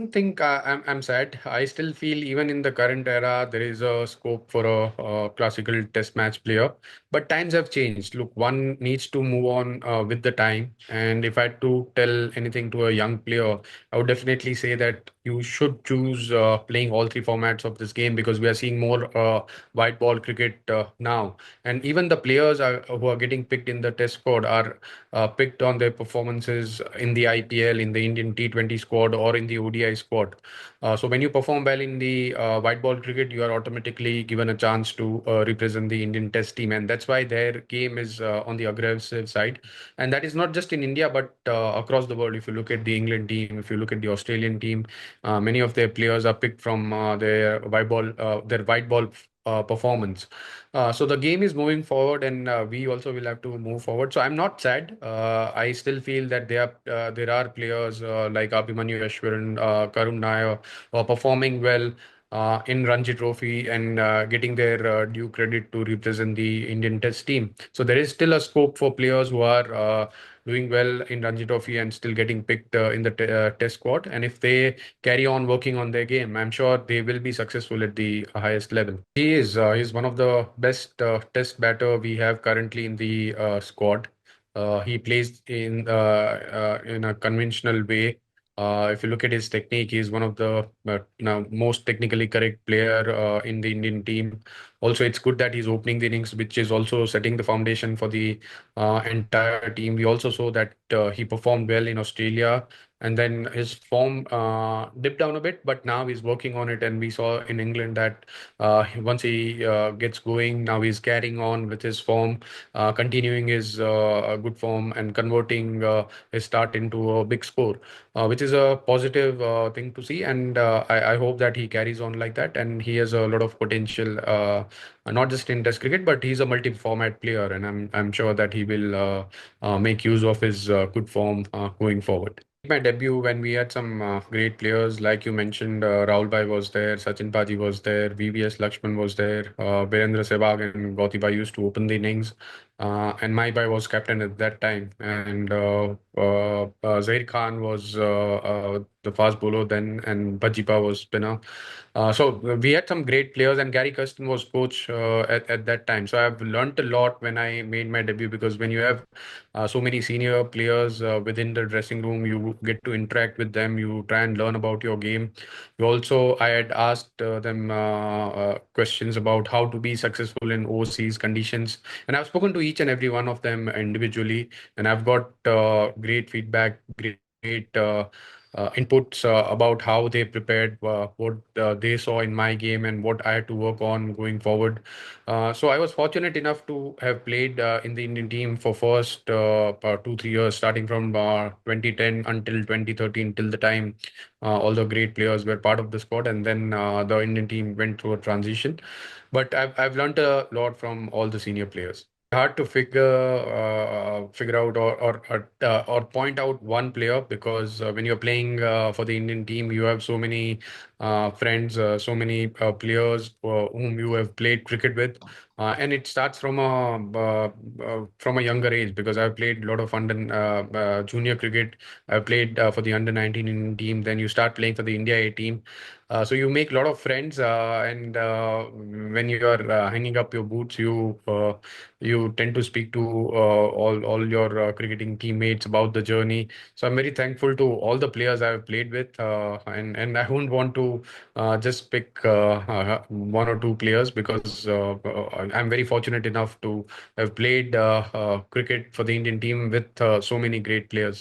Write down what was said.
don't think I'm sad. I still feel even in the current era, there is a scope for a classical test match player. But times have changed. Look, one needs to move on with the time. And if I had to tell anything to a young player, I would definitely say that you should choose playing all three formats of this game because we are seeing more white ball cricket now. And even the players who are getting picked in the test squad are picked on their performances in the IPL, in the Indian T20 squad, or in the ODI squad. So when you perform well in the white ball cricket, you are automatically given a chance to represent the Indian Test team, and that's why their game is on the aggressive side. And that is not just in India, but across the world. If you look at the England team, if you look at the Australian team, many of their players are picked from their white ball performance. So the game is moving forward, and we also will have to move forward. So I'm not sad. I still feel that there are players like Abhimanyu Ashwaran, Karun Nair, who are performing well in Ranji Trophy and getting their due credit to represent the Indian Test team. So there is still a scope for players who are doing well in Ranji Trophy and still getting picked in the Test squad. And if they carry on working on their game, I'm sure they will be successful at the highest level. He's one of the best test batter we have currently in the squad. He plays in a conventional way. If you look at his technique, he's one of the now most technically correct player in the Indian team. Also, it's good that he's opening the innings, which is also setting the foundation for the entire team. We also saw that he performed well in Australia, and then his form dipped down a bit, but now he's working on it. And we saw in England that once he gets going, now he's carrying on with his form, continuing his good form and converting his start into a big score, which is a positive thing to see. And I hope that he carries on like that. And he has a lot of potential, not just in Test cricket, but he's a multi-format player, and I'm sure that he will make use of his good form going forward. My debut when we had some great players, like you mentioned, Rahul Bhai was there, Sachin Paji was there, VVS Lakshman was there, Virendra Sehwag and Gauti Bhai used to open the innings, and my Bhai was captain at that time, and Zair Khan was the fast bowler then, and Bhajipa was spinner. So we had some great players, and Gary Kirsten was coach at that time. So I've learned a lot when I made my debut because when you have so many senior players within the dressing room, you get to interact with them, you try and learn about your game. You also, I had asked them questions about how to be successful in overseas conditions, and I've spoken to each and every one of them individually, and I've got great feedback, great inputs about how they prepared, what they saw in my game, and what I had to work on going forward. So I was fortunate enough to have played in the Indian team for first 2 3 years, starting from 2010 until 2013, till the time all the great players were part of the squad, and then the Indian team went through a transition. But I've learned a lot from all the senior players. Hard to figure out or point out one player because when you're playing for the Indian team, you have so many friends, so many players whom you have played cricket with, and it starts from a younger age because I've played a lot of under junior cricket. I've played for the under 19 Indian team. Then you start playing for the India A team. So you make a lot of friends, and when you are hanging up your boots, you tend to speak to all your cricketing teammates about the journey. So I'm very thankful to all the players I've played with, and I wouldn't want to just pick one or two players because I'm very fortunate enough to have played cricket for the Indian team with so many great players.